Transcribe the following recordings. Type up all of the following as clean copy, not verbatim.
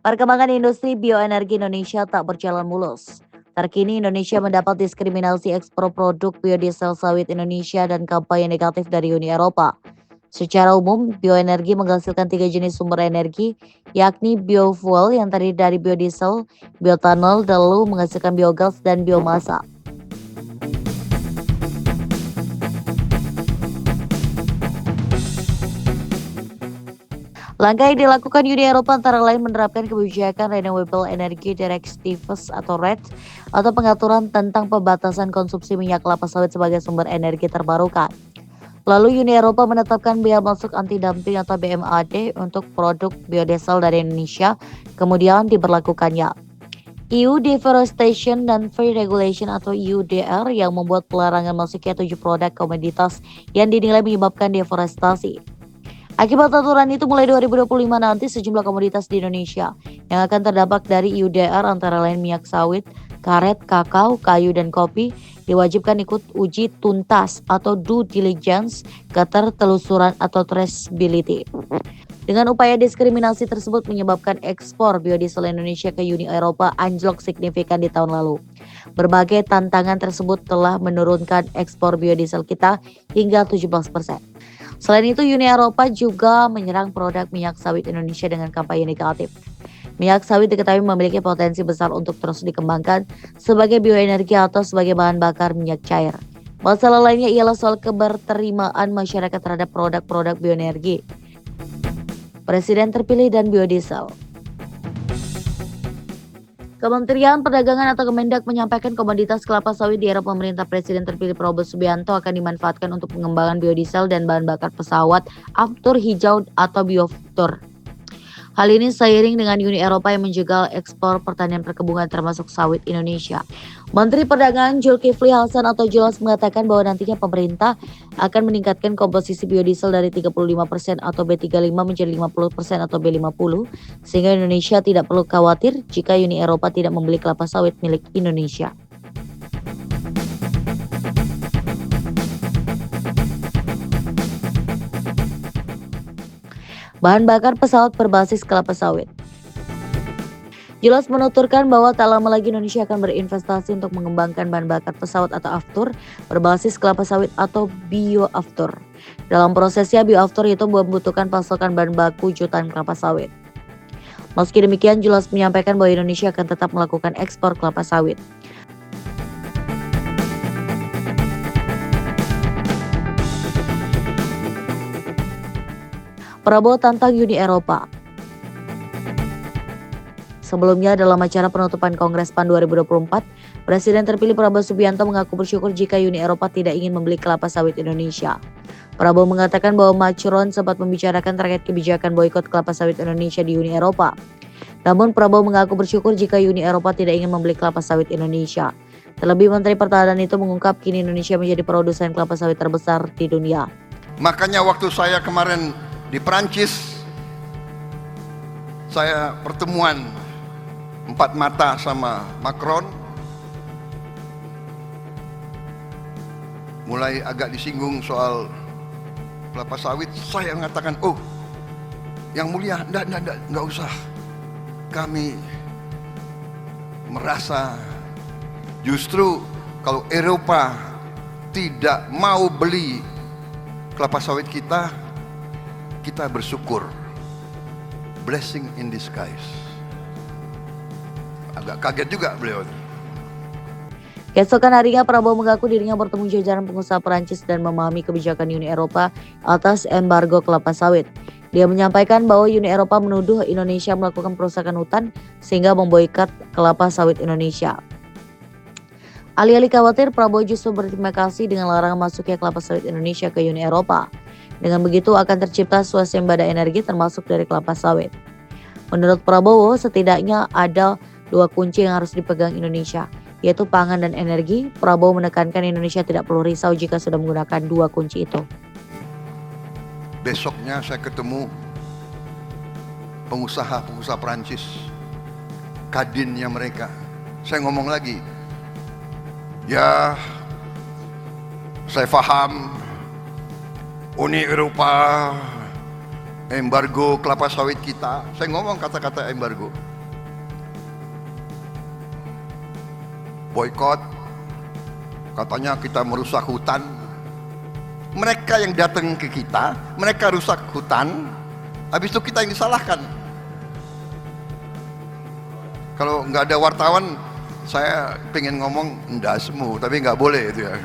Perkembangan industri bioenergi Indonesia tak berjalan mulus. Terkini Indonesia mendapat diskriminasi ekspor produk biodiesel sawit Indonesia dan kampanye negatif dari Uni Eropa. Secara umum, bioenergi menghasilkan 3 jenis sumber energi, yakni biofuel yang terdiri dari biodiesel, bioetanol, lalu menghasilkan biogas dan biomasa. Langkah yang dilakukan Uni Eropa antara lain menerapkan kebijakan Renewable Energy Directives atau RED atau pengaturan tentang pembatasan konsumsi minyak kelapa sawit sebagai sumber energi terbarukan. Lalu Uni Eropa menetapkan bea masuk anti-dumping atau BMAD untuk produk biodiesel dari Indonesia, kemudian diberlakukannya. EU Deforestation dan Free Regulation atau EUDR yang membuat pelarangan masuknya 7 produk komoditas yang dinilai menyebabkan deforestasi. Akibat aturan itu mulai 2025 nanti sejumlah komoditas di Indonesia yang akan terdampak dari EUDR antara lain minyak sawit, karet, kakao, kayu, dan kopi diwajibkan ikut uji tuntas atau due diligence, ketertelusuran atau traceability. Dengan upaya diskriminasi tersebut menyebabkan ekspor biodiesel Indonesia ke Uni Eropa anjlok signifikan di tahun lalu. Berbagai tantangan tersebut telah menurunkan ekspor biodiesel kita hingga 17%. Selain itu, Uni Eropa juga menyerang produk minyak sawit Indonesia dengan kampanye negatif. Minyak sawit diketahui memiliki potensi besar untuk terus dikembangkan sebagai bioenergi atau sebagai bahan bakar minyak cair. Masalah lainnya ialah soal keberterimaan masyarakat terhadap produk-produk bioenergi, presiden terpilih dan biodiesel. Kementerian Perdagangan atau Kemendak menyampaikan komoditas kelapa sawit di era pemerintah Presiden terpilih Prabowo Subianto akan dimanfaatkan untuk pengembangan biodiesel dan bahan bakar pesawat aftur hijau atau biofuel. Hal ini seiring dengan Uni Eropa yang menjegal ekspor pertanian perkebunan termasuk sawit Indonesia. Menteri Perdagangan Zulkifli Hasan atau Julas mengatakan bahwa nantinya pemerintah akan meningkatkan komposisi biodiesel dari 35% atau B35 menjadi 50% atau B50 sehingga Indonesia tidak perlu khawatir jika Uni Eropa tidak membeli kelapa sawit milik Indonesia. Bahan bakar pesawat berbasis kelapa sawit. Julas menuturkan bahwa tak lama lagi Indonesia akan berinvestasi untuk mengembangkan bahan bakar pesawat atau aftur berbasis kelapa sawit atau bioaftur. Dalam prosesnya bioaftur itu membutuhkan pasokan bahan baku jutaan kelapa sawit. Meski demikian, Julas menyampaikan bahwa Indonesia akan tetap melakukan ekspor kelapa sawit. Prabowo tantang Uni Eropa. Sebelumnya dalam acara penutupan Kongres PAN 2024, Presiden terpilih Prabowo Subianto mengaku bersyukur jika Uni Eropa tidak ingin membeli kelapa sawit Indonesia. Prabowo mengatakan bahwa Macron sempat membicarakan terkait kebijakan boikot kelapa sawit Indonesia di Uni Eropa. Namun Prabowo mengaku bersyukur jika Uni Eropa tidak ingin membeli kelapa sawit Indonesia. Terlebih Menteri Pertahanan itu mengungkap kini Indonesia menjadi produsen kelapa sawit terbesar di dunia. Makanya waktu saya kemarin di Prancis, saya pertemuan 4 mata sama Macron, mulai agak disinggung soal kelapa sawit. Saya mengatakan, oh yang mulia, enggak usah. Kami merasa justru kalau Eropa tidak mau beli kelapa sawit kita bersyukur. Blessing in disguise. Agak kaget juga beliau. Keesokan harinya Prabowo mengaku dirinya bertemu jajaran pengusaha Perancis dan memahami kebijakan Uni Eropa atas embargo kelapa sawit. Dia menyampaikan bahwa Uni Eropa menuduh Indonesia melakukan perusakan hutan sehingga memboikot kelapa sawit Indonesia. Alih-alih khawatir, Prabowo justru berterima kasih dengan larangan masuknya kelapa sawit Indonesia ke Uni Eropa. Dengan begitu akan tercipta swasembada energi termasuk dari kelapa sawit. Menurut Prabowo, setidaknya ada 2 kunci yang harus dipegang Indonesia, yaitu pangan dan energi. Prabowo menekankan Indonesia tidak perlu risau jika sudah menggunakan 2 kunci itu. Besoknya saya ketemu pengusaha Perancis, kadinnya mereka. Saya ngomong lagi, ya saya paham Uni Eropa embargo kelapa sawit kita. Saya ngomong kata-kata embargo. boykot, katanya kita merusak hutan. Mereka yang datang ke kita, mereka rusak hutan, habis itu kita yang disalahkan. Kalau nggak ada wartawan, saya pengen ngomong ndasmu, tapi nggak boleh itu ya.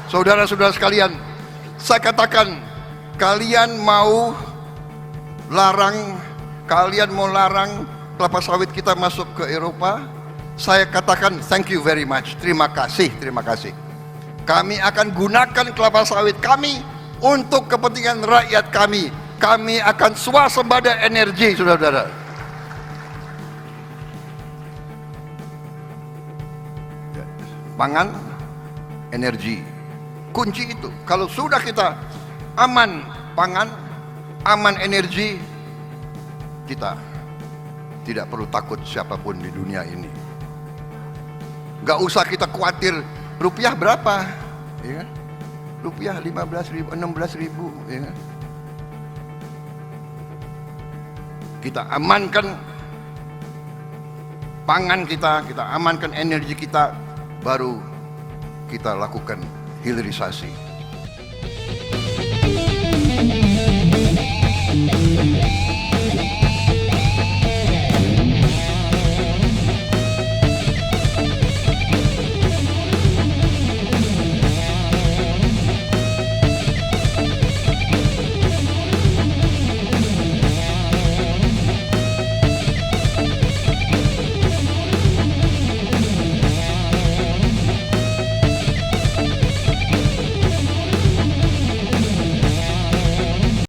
Saudara-saudara sekalian, saya katakan, kalian mau larang kelapa sawit kita masuk ke Eropa, saya katakan thank you very much, terima kasih. Kami akan gunakan kelapa sawit kami untuk kepentingan rakyat kami. Kami akan swasembada energi, saudara-saudara. Pangan, energi, kunci itu. Kalau sudah kita aman pangan, aman energi, kita tidak perlu takut siapapun di dunia ini. Gak usah kita khawatir rupiah berapa, ya kan? Rupiah 15.000, 16.000, ya kan? Kita amankan pangan kita amankan energi kita, baru kita lakukan hilirisasi.